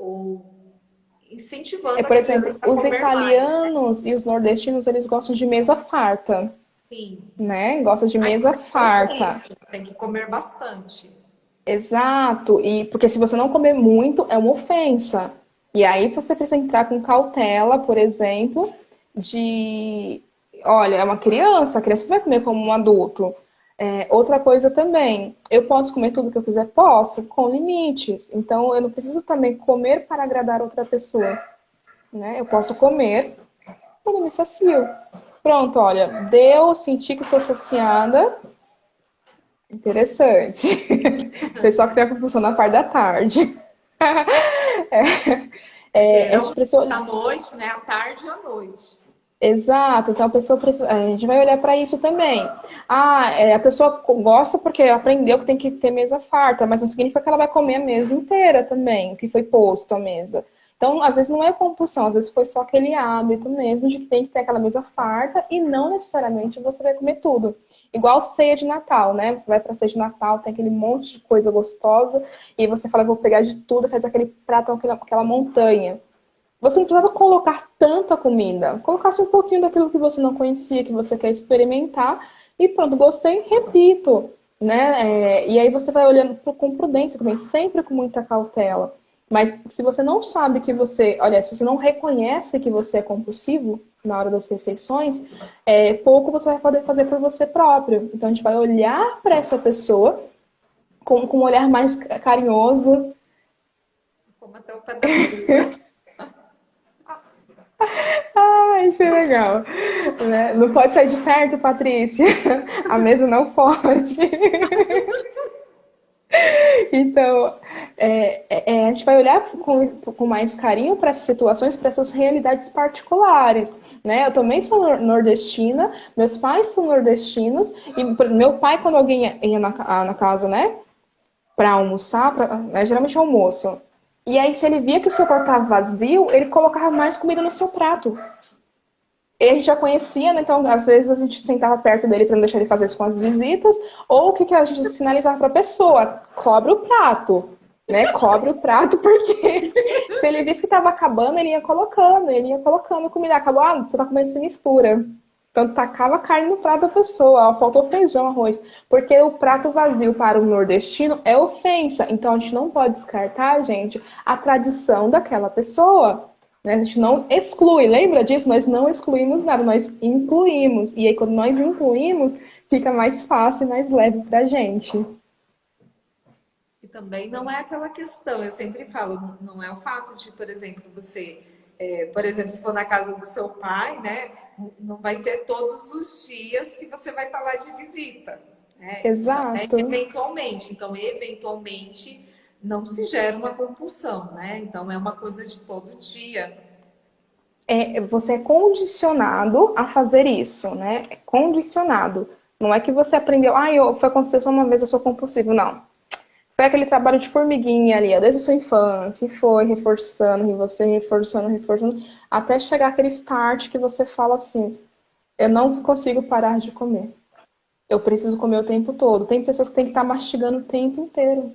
ou incentivando a Por exemplo, criança a os comer mais. italianos e os nordestinos, eles gostam de mesa farta, Sim. né? Gostam de Aí mesa é o farta. senso, tem que comer bastante. Exato. E porque se você não comer muito, é uma ofensa. E aí você precisa entrar com cautela, por exemplo, de, olha, é uma criança, a criança não vai comer como um adulto. Outra coisa também, eu posso comer tudo que eu quiser? Posso, com limites. Então, eu não preciso também comer para agradar outra pessoa, né? Eu posso comer quando me sacio. Pronto, olha, deu, senti que sou saciada. Interessante. Pessoal que tem a compulsão na parte da tarde. A gente Geralmente precisa à olhar. noite, né? À tarde e à noite. Exato, então a pessoa precisa. A gente vai olhar para isso também. A pessoa gosta porque aprendeu que tem que ter mesa farta, mas não significa que ela vai comer a mesa inteira também, o que foi posto à mesa. Então, às vezes não é compulsão, às vezes foi só aquele hábito mesmo de que tem que ter aquela mesa farta e não necessariamente você vai comer tudo. Igual ceia de Natal, né? Você vai para ceia de Natal, tem aquele monte de coisa gostosa e você fala, vou pegar de tudo, faz aquele prato, aquela montanha. Você não precisava colocar tanta comida. Colocasse um pouquinho daquilo que você não conhecia, que você quer experimentar. E pronto, gostei, repito. Né? E aí você vai olhando com prudência também, sempre com muita cautela. Mas se você não sabe que você, olha, se você não reconhece que você é compulsivo na hora das refeições, pouco você vai poder fazer por você próprio. Então a gente vai olhar para essa pessoa com um olhar mais carinhoso. Como até o pé da mesa. Ah, isso é legal. Né? Não pode sair de perto, Patrícia. A mesa não pode. Então, a gente vai olhar com mais carinho para essas situações, para essas realidades particulares. Né? Eu também sou nordestina, meus pais são nordestinos, e por exemplo, meu pai, quando alguém ia na casa, né, para almoçar, né, geralmente é almoço, e aí se ele via que o seu prato estava vazio, ele colocava mais comida no seu prato. E a gente já conhecia, né? Então às vezes a gente sentava perto dele para não deixar ele fazer isso com as visitas, ou o que, que a gente sinalizava para a pessoa? Cobre o prato, né? Cobre o prato, porque se ele visse que estava acabando, ele ia colocando comida. Acabou, você tá comendo, se mistura. Então tacava a carne no prato da pessoa, ó, faltou feijão, arroz. Porque o prato vazio para o nordestino é ofensa. Então a gente não pode descartar, gente, a tradição daquela pessoa. Né? A gente não exclui, lembra disso? Nós não excluímos nada, nós incluímos. E aí, quando nós incluímos, fica mais fácil e mais leve pra gente. E também não é aquela questão, eu sempre falo, não é o fato de, por exemplo, você, por exemplo, se for na casa do seu pai, né, não vai ser todos os dias que você vai estar lá de visita, né? Então, Exato. eventualmente não se gera uma compulsão, né? Então é uma coisa de todo dia. Você é condicionado a fazer isso, né? É condicionado. Não é que você aprendeu, foi acontecer só uma vez, eu sou compulsivo. Não. Foi aquele trabalho de formiguinha ali, ó, desde a sua infância, e foi reforçando, e você reforçando, reforçando, até chegar aquele start que você fala assim, eu não consigo parar de comer. Eu preciso comer o tempo todo. Tem pessoas que têm que estar mastigando o tempo inteiro.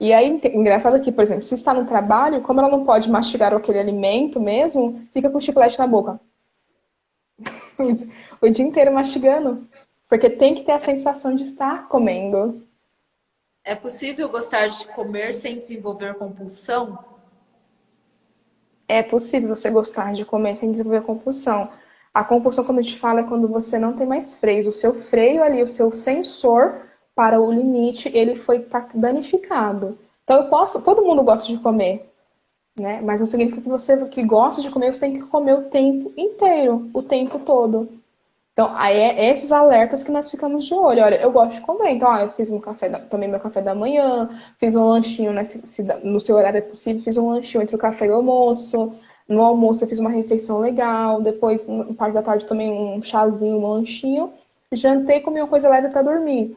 E aí, engraçado que, por exemplo, se está no trabalho, como ela não pode mastigar aquele alimento mesmo, fica com o chiclete na boca. O dia inteiro mastigando. Porque tem que ter a sensação de estar comendo. É possível gostar de comer sem desenvolver compulsão? É possível você gostar de comer sem desenvolver compulsão. A compulsão, quando a gente fala, é quando você não tem mais freios. O seu freio ali, o seu sensor para o limite, ele foi danificado. Então eu posso, todo mundo gosta de comer, né? Mas não significa que você que gosta de comer, você tem que comer o tempo inteiro, o tempo todo. Então, aí esses alertas que nós ficamos de olho. Olha, eu gosto de comer, então, eu fiz um tomei meu café da manhã, fiz um lanchinho, né, se no seu horário é possível, fiz um lanchinho entre o café e o almoço. No almoço eu fiz uma refeição legal, depois, na parte da tarde, também um chazinho, um lanchinho. Jantei, comi uma coisa leve para dormir.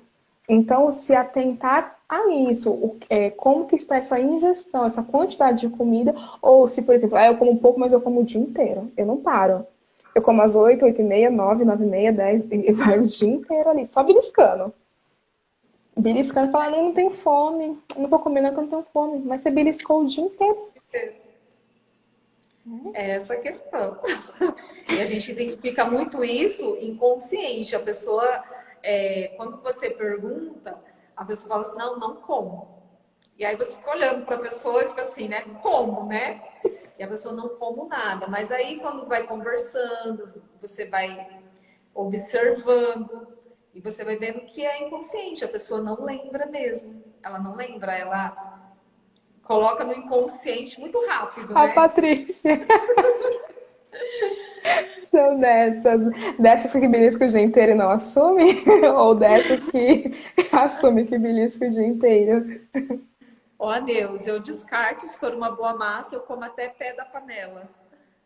Então, se atentar a isso, como que está essa ingestão, essa quantidade de comida, ou se, por exemplo, eu como um pouco, mas eu como o dia inteiro, eu não paro. Eu como às 8, 8 e meia, 9, 9 e meia, 10, e vai o dia inteiro ali, só beliscando. Beliscando, falando, eu não tenho fome, eu não vou comer não que eu não tenho fome, mas você beliscou o dia inteiro. É essa a questão. E a gente identifica muito isso inconsciente. A pessoa, quando você pergunta, a pessoa fala assim, não, não como. E aí você fica olhando para a pessoa e fica assim, né? Como, né? E a pessoa não como nada. Mas aí quando vai conversando, você vai observando e você vai vendo que é inconsciente. A pessoa não lembra mesmo. Ela não lembra, ela coloca no inconsciente muito rápido, A né? Patrícia. São dessas que belisca o dia inteiro e não assume? Ou dessas que assume que belisca o dia inteiro? Ó, Deus, eu descarto se for uma boa massa, eu como até pé da panela.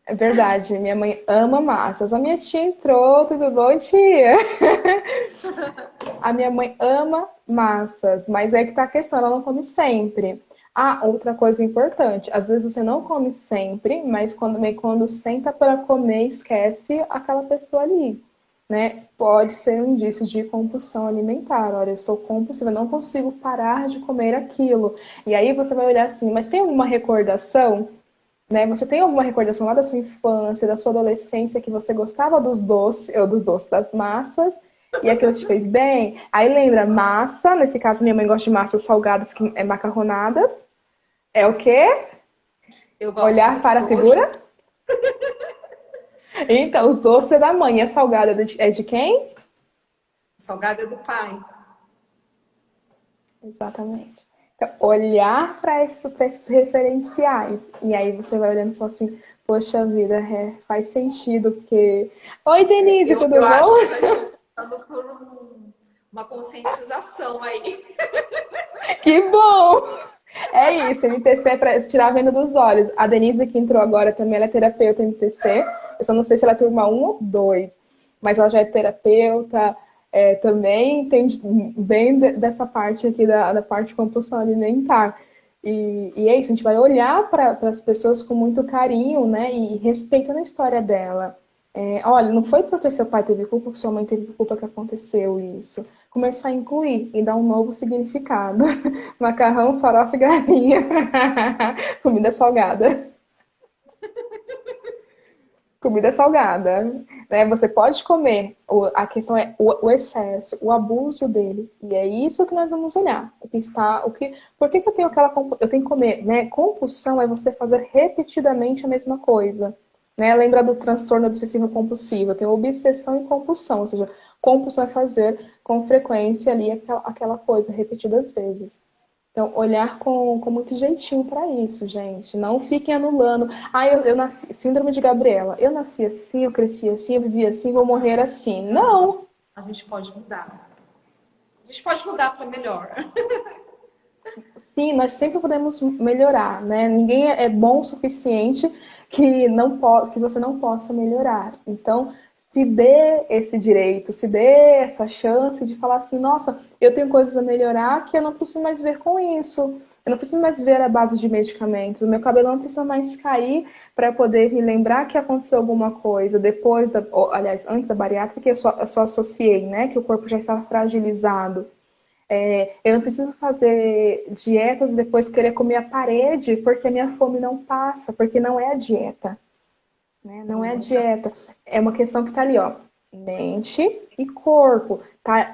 É verdade, minha mãe ama massas. A minha tia entrou, tudo bom, tia? A minha mãe ama massas, mas é que tá a questão, ela não come sempre. Ah, outra coisa importante, às vezes você não come sempre, mas quando senta para comer, esquece aquela pessoa ali, né? Pode ser um indício de compulsão alimentar. Olha, eu estou compulsiva, eu não consigo parar de comer aquilo. E aí você vai olhar assim, mas tem alguma recordação? Né? Você tem alguma recordação lá da sua infância, da sua adolescência, que você gostava dos doces, das massas, e aquilo te fez bem? Aí lembra, massa, nesse caso minha mãe gosta de massas salgadas, que é macarronadas. É o quê? Eu gosto de Olhar muito para a doce. figura? Então, os doces é da mãe, e a salgada é de quem? Salgado é do pai. Exatamente. Então, olhar para esses referenciais. E aí você vai olhando e fala assim, poxa vida, faz sentido, porque... Oi, Denise, Eu, tudo eu bom? acho que nós estamos passando por uma conscientização aí. Que bom! É isso, MPC é para tirar a venda dos olhos. A Denise, que entrou agora também, ela é terapeuta MPC. Eu só não sei se ela é turma 1 ou 2, mas ela já é terapeuta, também entende bem dessa parte aqui, da parte de compulsão alimentar. E é isso, a gente vai olhar para as pessoas com muito carinho, né? E respeitando a história dela. Olha, não foi porque seu pai teve culpa, que sua mãe teve culpa que aconteceu isso. Começar a incluir e dar um novo significado. Macarrão, farofa e galinha. Comida salgada. Comida salgada. Né? Você pode comer. A questão é o excesso, o abuso dele. E é isso que nós vamos olhar. Por que eu tenho eu tenho que comer? Né? Compulsão é você fazer repetidamente a mesma coisa. Né? Lembra do transtorno obsessivo compulsivo? Tem obsessão e compulsão. Ou seja, compulsão é fazer com frequência ali aquela coisa repetidas vezes. Então, olhar com muito jeitinho para isso, gente. Não fiquem anulando. Ah, eu nasci. Síndrome de Gabriela. Eu nasci assim, eu cresci assim, eu vivi assim, vou morrer assim. Não! A gente pode mudar. A gente pode mudar para melhor. Sim, nós sempre podemos melhorar, né? Ninguém é bom o suficiente que você não possa melhorar. Então, se dê esse direito, se dê essa chance de falar assim, nossa, eu tenho coisas a melhorar que eu não preciso mais ver com isso. Eu não preciso mais ver a base de medicamentos. O meu cabelo não precisa mais cair para poder me lembrar que aconteceu alguma coisa depois, aliás, antes da bariátrica, eu só associei, né? Que o corpo já estava fragilizado. Eu não preciso fazer dietas e depois querer comer a parede porque a minha fome não passa, porque não é a dieta, né? Não é a Isso. dieta. É uma questão que está ali, ó, mente e corpo, está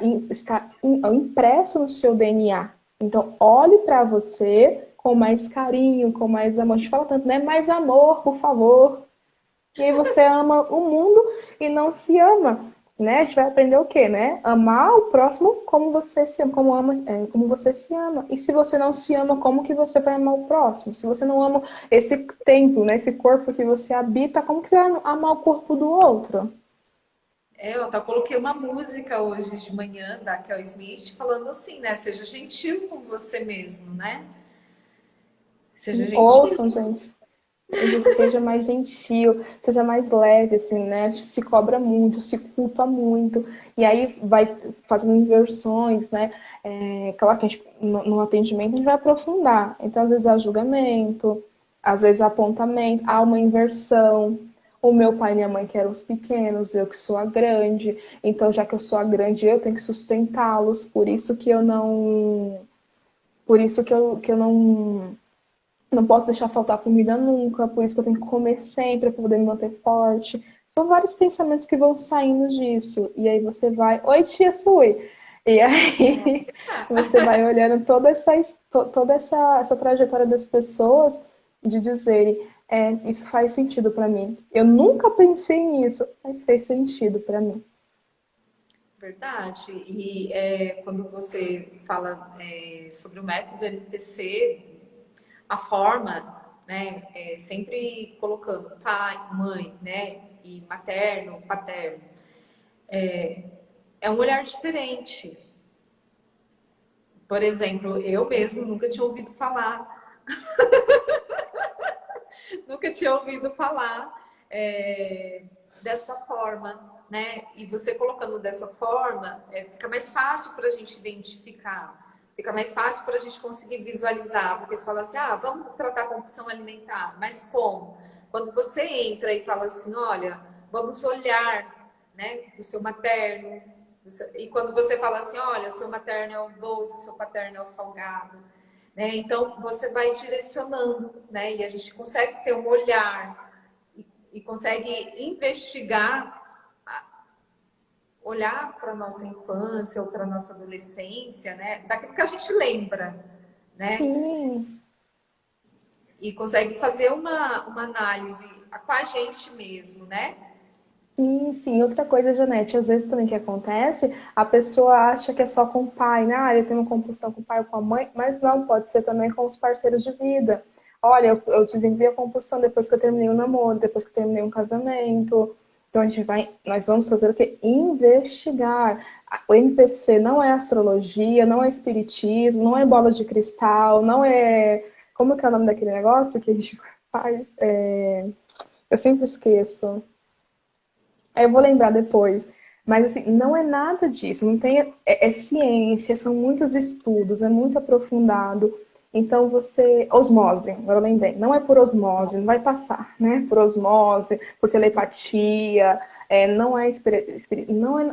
impresso no seu DNA. Então, olhe para você com mais carinho, com mais amor. A gente fala tanto, né? Mais amor, por favor. E aí você ama o mundo e não se ama, né? A gente vai aprender o quê, né? Amar o próximo como você se ama, como você se ama. E se você não se ama, como que você vai amar o próximo? Se você não ama esse templo, né? Esse corpo que você habita, como que você vai amar o corpo do outro? Eu até coloquei uma música hoje de manhã da Kel Smith falando assim, né? Seja gentil com você mesmo, né? Seja gentil. Ouçam, gente. Seja mais gentil, seja mais leve, assim, né? A gente se cobra muito, se culpa muito, e aí vai fazendo inversões, né? Claro que no atendimento a gente vai aprofundar. Então, às vezes há julgamento, às vezes há apontamento, há uma inversão. O meu pai e minha mãe que eram os pequenos, eu que sou a grande. Então, já que eu sou a grande, eu tenho que sustentá-los. Por isso que eu não Não posso deixar faltar comida nunca, por isso que eu tenho que comer sempre para poder me manter forte. São vários pensamentos que vão saindo disso. E aí você vai, oi tia Sui. E aí você vai olhando toda essa trajetória das pessoas de dizerem, isso faz sentido para mim. Eu nunca pensei nisso, mas fez sentido para mim. Verdade. E quando você fala sobre o método NPC, a forma, né, sempre colocando pai, mãe, né, e materno, paterno, é um olhar diferente. Por exemplo, eu mesmo nunca tinha ouvido falar, nunca tinha ouvido falar dessa forma, né? E você colocando dessa forma, fica mais fácil para a gente identificar, fica mais fácil para a gente conseguir visualizar, porque você fala assim, vamos tratar a compulsão alimentar, mas como? Quando você entra e fala assim, olha, vamos olhar, né, o seu materno, e quando você fala assim, olha, seu materno é o doce, seu paterno é o salgado, né? Então você vai direcionando, né? E a gente consegue ter um olhar e consegue investigar, olhar para a nossa infância ou para a nossa adolescência, né? Daquilo que a gente lembra, né? Sim, E consegue fazer uma análise com a gente mesmo, né? sim, sim. Outra coisa, Janete, às vezes também que acontece, a pessoa acha que é só com o pai, né? Eu tenho uma compulsão com o pai ou com a mãe, mas não, pode ser também com os parceiros de vida. Olha, eu desenvolvi a compulsão depois que eu terminei um namoro, depois que eu terminei um casamento. Então nós vamos fazer o quê? Investigar. O MPC não é astrologia, não é espiritismo, não é bola de cristal, não é. Como que é o nome daquele negócio que a gente faz? Eu sempre esqueço. Aí eu vou lembrar depois. Mas assim, não é nada disso, não tem, é ciência, são muitos estudos, é muito aprofundado. Então você, osmose, agora eu lembrei, não é por osmose, não vai passar, né? Por osmose, por telepatia, não é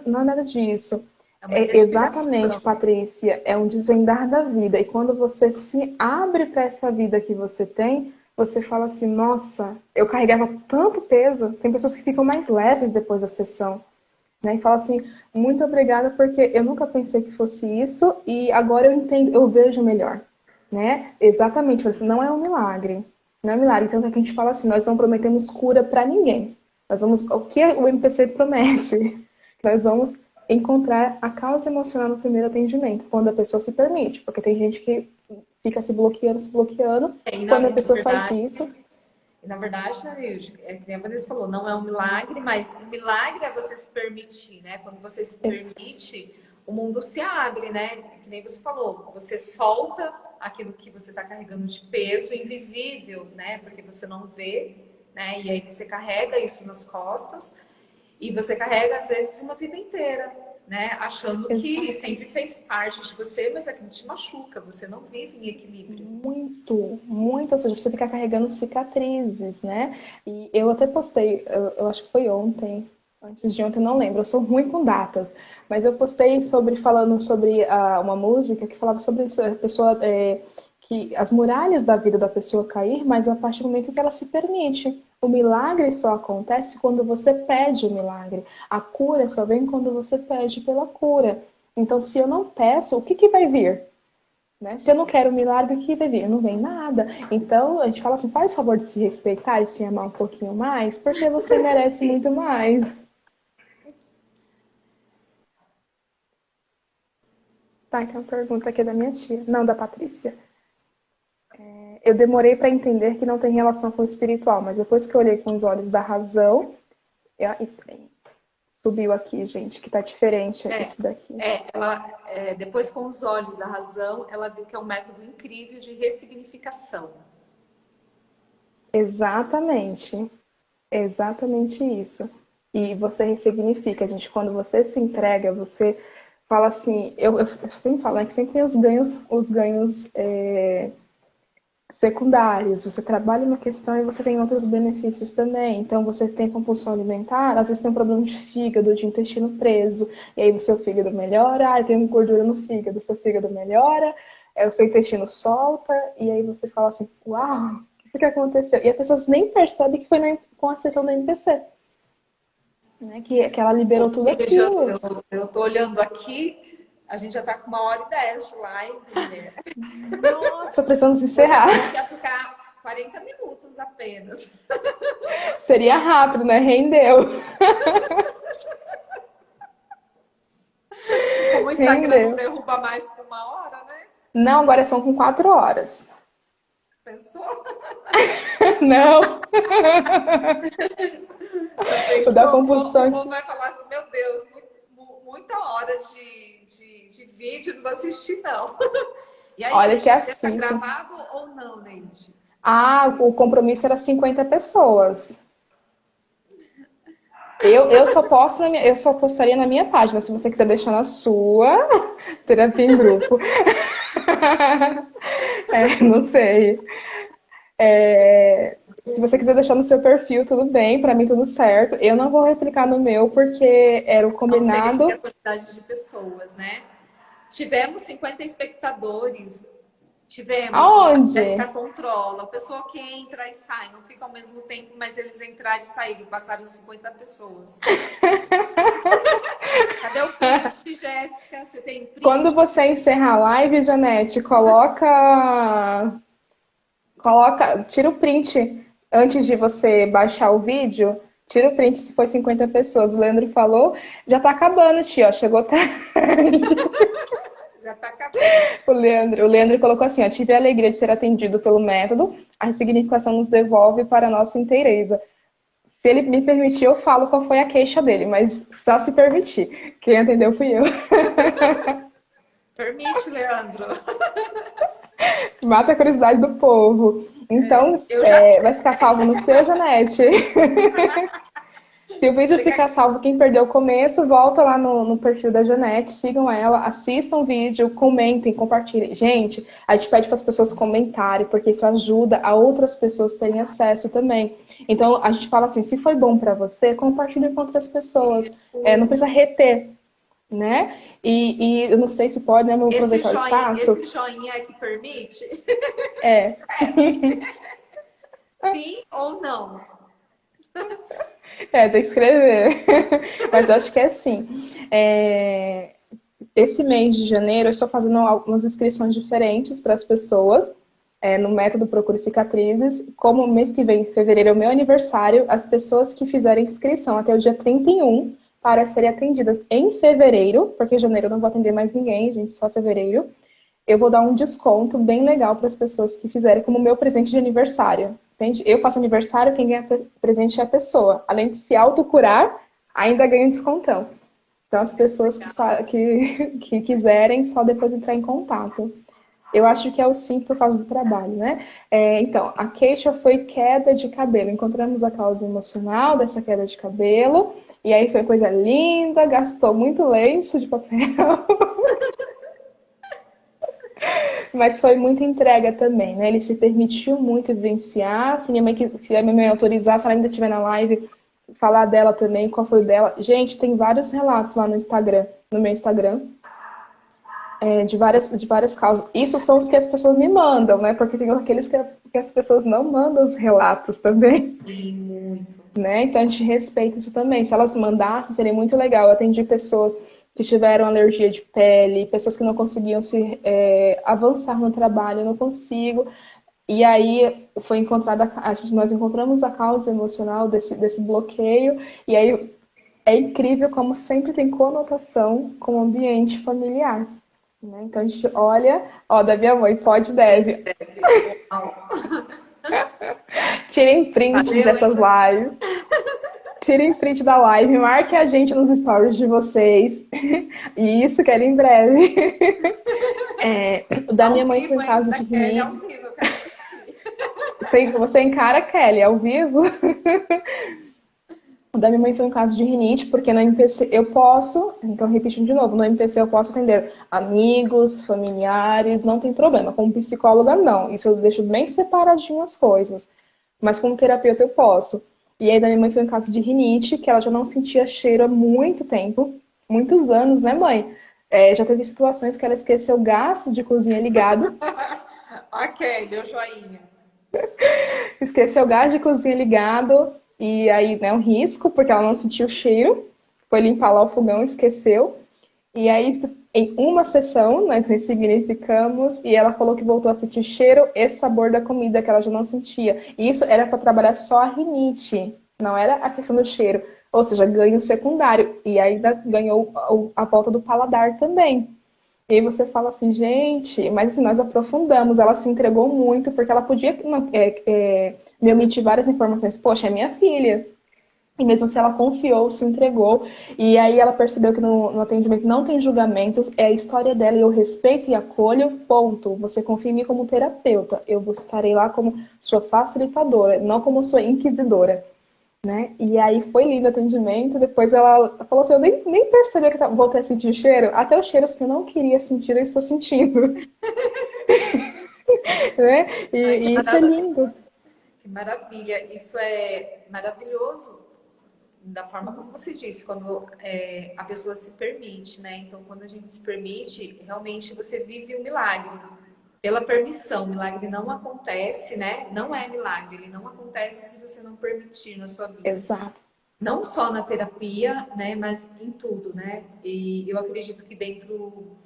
nada disso. É uma É exatamente, investigação. Patrícia, é um desvendar da vida. E quando você se abre para essa vida que você tem, você fala assim, nossa, eu carregava tanto peso. Tem pessoas que ficam mais leves depois da sessão, né? E fala assim, muito obrigada porque eu nunca pensei que fosse isso e agora eu entendo, eu vejo melhor, né? Exatamente, assim, não é um milagre, não é um milagre. Então é que a gente fala assim, nós não prometemos cura para ninguém. Nós vamos, o que o MPC promete? Nós vamos encontrar a causa emocional no primeiro atendimento, quando a pessoa se permite, porque tem gente que fica se bloqueando. E na Quando a pessoa faz verdade, isso, Na verdade, né, que nem a Vanessa falou, não é um milagre, mas o milagre é você se permitir, né? Quando você se permite, o mundo se abre, né? Que nem você falou, você solta aquilo que você está carregando de peso invisível, né? Porque você não vê, né? E aí você carrega isso nas costas e você carrega, às vezes, uma vida inteira, né? Achando que sempre fez parte de você, mas aquilo te machuca, você não vive em equilíbrio. muito, muito, ou seja, você fica carregando cicatrizes, né? E eu até postei, eu acho que foi ontem, antes de ontem, não lembro, eu sou ruim com datas, mas eu postei falando sobre uma música que falava sobre isso, a pessoa, que as muralhas da vida da pessoa cair, mas a partir do momento que ela se permite. O milagre só acontece quando você pede o milagre. A cura só vem quando você pede pela cura. Então, se eu não peço, o que que vai vir? Né? Se eu não quero um milagre, o que vai vir? Não vem nada. Então, a gente fala assim, faz o favor de se respeitar e se amar um pouquinho mais, porque você merece Sim. muito mais. Tá, então pergunta aqui da minha tia. Não, da Patrícia. Eu demorei para entender que não tem relação com o espiritual, mas depois que eu olhei com os olhos da razão, subiu aqui, gente, que tá diferente É, esse daqui. depois com os olhos da razão, ela viu que é um método incrível de ressignificação. Exatamente. Exatamente isso. E você ressignifica, gente. Quando você se entrega, você fala assim. Eu sempre falo, né, que sempre tem os ganhos secundários. Você trabalha uma questão e você tem outros benefícios também. Então, você tem compulsão alimentar, às vezes tem um problema de fígado, de intestino preso, e aí o seu fígado melhora. Ah, tem gordura no fígado, seu fígado melhora. o seu intestino solta, e aí você fala assim, uau, o que aconteceu? E as pessoas nem percebem que foi com a sessão da MPC, né? Que ela liberou tudo Veja, aquilo. eu tô olhando aqui, a gente já tá com 1h10 de live, mulher. Nossa, precisamos Você encerrar. falou que ia ficar 40 minutos apenas. Seria rápido, né? Rendeu. Como o Instagram não Rendeu. derruba mais que 1 hora, né? Não, agora são com 4 horas. Pensou? Não, Já o da pensou? O compulsão. povo vai falar assim, meu Deus, muita hora de vídeo, não vou assistir, não. E aí, Olha que Neide, deve estar assiste. gravado ou não, Neide? Ah, o compromisso era 50 pessoas. Eu só posto eu só postaria na minha página. Se você quiser deixar na sua, terapia em grupo. Não sei. Se você quiser deixar no seu perfil, tudo bem, pra mim tudo certo. Eu não vou replicar no meu porque era o Não teve a combinado. quantidade de pessoas, né? Tivemos 50 espectadores. Tivemos, a Jéssica Aonde? controla, o pessoal que entra e sai, não fica ao mesmo tempo, mas eles entraram e saíram, passaram 50 pessoas. Cadê o print, Jéssica? Você tem Quando print? você encerrar a live, Janete, tira o print antes de você baixar o vídeo. Tira o print se foi 50 pessoas. O Leandro falou, já tá acabando, tia, ó, chegou tarde. Já tá acabando. O Leandro colocou assim, ó, tive a alegria de ser atendido pelo método, a significação nos devolve para a nossa inteireza. Se ele me permitir, eu falo qual foi a queixa dele, mas só se permitir. Quem atendeu fui eu. Permite, Leandro. Mata a curiosidade do povo. Então, Eu já sei. vai ficar salvo no seu, Janete. Se o vídeo Você ficar quer... salvo, quem perdeu o começo, volta lá no perfil da Janete, sigam ela, assistam o vídeo, comentem, compartilhem. Gente, a gente pede para as pessoas comentarem, porque isso ajuda a outras pessoas terem acesso também. Então, a gente fala assim, se foi bom para você, compartilhe com outras pessoas. Não precisa reter, né? E eu não sei se pode, né? Vamos aproveitar o espaço. Esse joinha é que permite? É, Sim ou não? tem que escrever. Mas eu acho que é assim. Esse mês de janeiro eu estou fazendo algumas inscrições diferentes para as pessoas no método Procure Cicatrizes. Como o mês que vem, em fevereiro, é o meu aniversário, as pessoas que fizerem inscrição até o dia 31 para serem atendidas em fevereiro, porque em janeiro eu não vou atender mais ninguém, gente, só fevereiro. Eu vou dar um desconto bem legal para as pessoas que fizerem como meu presente de aniversário. Entende? Eu faço aniversário, quem ganha presente é a pessoa. Além de se autocurar, ainda ganha um descontão. Então, as pessoas que quiserem, só depois entrar em contato. Eu acho que é o sim por causa do trabalho, né? Então, a queixa foi queda de cabelo. Encontramos a causa emocional dessa queda de cabelo. E aí foi coisa linda, gastou muito lenço de papel. Mas foi muita entrega também, né? Ele se permitiu muito vivenciar. Se a minha mãe autorizar, se ela ainda estiver na live, falar dela também, qual foi o dela. Gente, tem vários relatos lá no Instagram, no meu Instagram, de várias causas. Isso são os que as pessoas me mandam, né? Porque tem aqueles que as pessoas não mandam os relatos também, Sim, muito. né? Então a gente respeita isso também. Se elas mandassem, seria muito legal. Eu atendi pessoas que tiveram alergia de pele, pessoas que não conseguiam avançar no trabalho, eu não consigo. E aí foi encontrada, nós encontramos a causa emocional desse bloqueio, e aí é incrível como sempre tem conotação com o ambiente familiar. Né? Então a gente olha, ó, da minha mãe, pode, deve. Uau. Tirem print Valeu, dessas hein? lives. Tirem print da live, marque a gente nos stories de vocês. E isso quero em breve. O da minha Ao mãe foi vivo, um hein? caso Da de Kelly ao rinite. vivo, eu quero assistir. Você encara a Kelly ao vivo? O da minha mãe foi um caso de rinite, porque no MPC eu posso, então repetindo de novo, no MPC eu posso atender amigos, familiares, não tem problema. Como psicóloga, não. Isso eu deixo bem separadinho as coisas. Mas como terapeuta eu posso. E aí da minha mãe foi um caso de rinite, que ela já não sentia cheiro há muito tempo, muitos anos, né, mãe? Já teve situações que ela esqueceu o gás de cozinha ligado. Ok, deu joinha. Esqueceu o gás de cozinha ligado. E aí, né, um risco, porque ela não sentiu o cheiro. Foi limpar lá o fogão, esqueceu. E aí, em uma sessão, nós ressignificamos e ela falou que voltou a sentir cheiro e sabor da comida que ela já não sentia. E isso era para trabalhar só a rinite, não era a questão do cheiro. Ou seja, ganho secundário. E ainda ganhou a volta do paladar também. E aí você fala assim, gente, mas assim, nós aprofundamos, ela se entregou muito, porque ela podia me omitir várias informações. Poxa, é minha filha. E mesmo se ela confiou, se entregou, e aí ela percebeu que no atendimento não tem julgamentos, é a história dela e eu respeito e acolho, ponto. Você confia em mim como terapeuta, eu estarei lá como sua facilitadora, não como sua inquisidora. Né? E aí foi lindo o atendimento, depois ela falou assim, eu nem percebi que voltei a sentir cheiro, até os cheiros que eu não queria sentir, eu estou sentindo. Né? Ai, E isso é lindo. que maravilha. Isso é maravilhoso da forma como você disse, quando a pessoa se permite, né? Então, quando a gente se permite, realmente você vive o milagre. Pela permissão, o milagre não acontece, né? Não é milagre, ele não acontece se você não permitir na sua vida. Exato. Não só na terapia, né? Mas em tudo, né? E eu acredito que dentro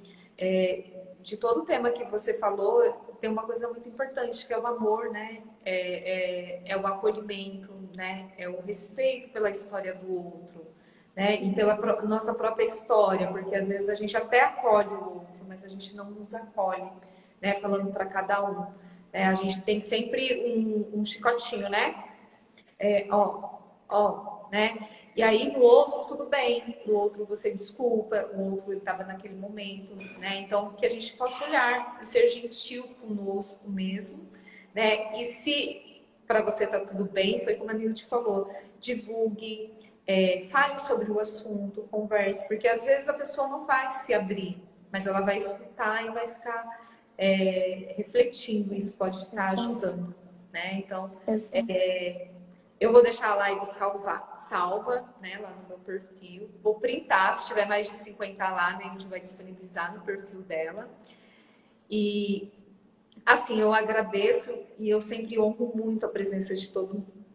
de todo o tema que você falou, tem uma coisa muito importante, que é o amor, né? É o acolhimento, né? É o respeito pela história do outro, né? E pela nossa própria história, porque às vezes a gente até acolhe o outro, mas a gente não nos acolhe, né? Falando para cada um. A gente tem sempre um chicotinho, né? Ó, né? E aí no outro tudo bem, no outro você desculpa, o outro ele estava naquele momento, né? Então que a gente possa olhar e ser gentil conosco mesmo, né? E se para você tá tudo bem, foi como a Nilde falou, divulgue, fale sobre o assunto, converse, porque às vezes a pessoa não vai se abrir, mas ela vai escutar e vai ficar refletindo, isso pode estar ajudando, né? Então Exato. eu vou deixar a live salva, né, lá no meu perfil. Vou printar, se tiver mais de 50 lá, né, a gente vai disponibilizar no perfil dela. E, assim, eu agradeço e eu sempre honro muito a presença de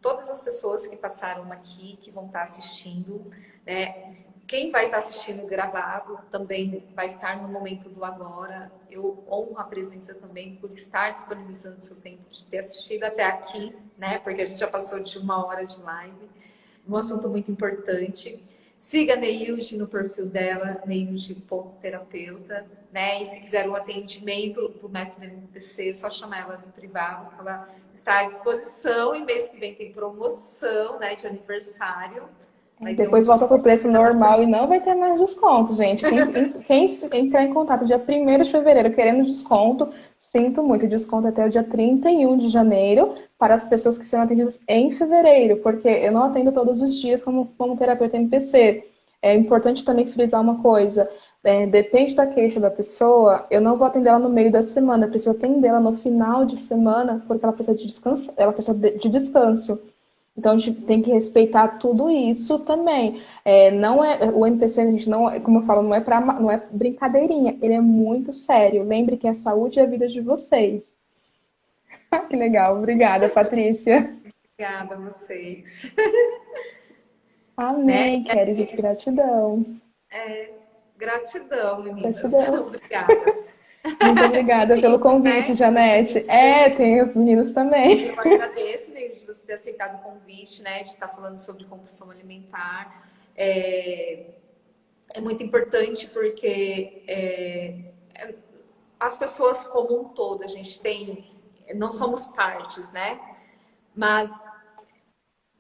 todas as pessoas que passaram aqui, que vão estar assistindo, né? Quem vai estar assistindo gravado também vai estar no momento do agora. Eu honro a presença também por estar disponibilizando seu tempo de ter assistido até aqui, né? Porque a gente já passou de 1 hora de live. Um assunto muito importante. Siga a Neilde no perfil dela, neilde.terapeuta, né? E se quiser um atendimento do método MPC, é só chamar ela no privado, que ela está à disposição. E mês que vem tem promoção, né, de aniversário. Vai ter um Depois volta para o desconto preço para as normal pessoas. e não vai ter mais desconto, gente. Quem entrar em contato dia 1º de fevereiro querendo desconto, sinto muito, desconto até o dia 31 de janeiro para as pessoas que serão atendidas em fevereiro, porque eu não atendo todos os dias como terapeuta MPC. É importante também frisar uma coisa, depende da queixa da pessoa, eu não vou atender ela no meio da semana, eu preciso atender ela no final de semana, porque ela precisa de descanso, ela precisa de descanso. Então a gente tem que respeitar tudo isso também. Não é o NPC, a gente não, como eu falo, não é brincadeirinha. Ele é muito sério. Lembre que a saúde é a vida de vocês. Que legal, obrigada, Patrícia. Obrigada a vocês. Né? Amém, Kelly, gente, gratidão. Gratidão, meninas. Gratidão. Obrigada. Muito E obrigada pelo meninos, convite, né? Os Janete. meninos presentes. Tem os meninos também. Eu agradeço, Neide, de você ter aceitado o convite, né? De estar falando sobre compulsão alimentar. É muito importante porque as pessoas como um todo, a gente tem, não somos partes, né? Mas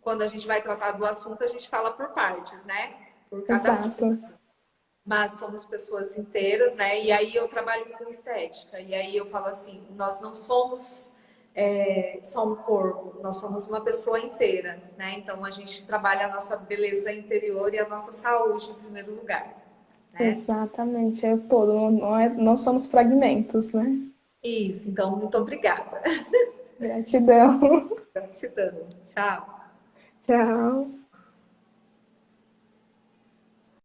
quando a gente vai tratar do assunto, a gente fala por partes, né? Por cada assunto. Exato. Mas somos pessoas inteiras, né? E aí eu trabalho com estética. E aí eu falo assim, nós não somos só um corpo, nós somos uma pessoa inteira, né? Então a gente trabalha a nossa beleza interior e a nossa saúde em primeiro lugar, né? Exatamente, é o todo, não somos fragmentos, né? Isso, então muito obrigada. Gratidão. Gratidão. Tchau. Tchau.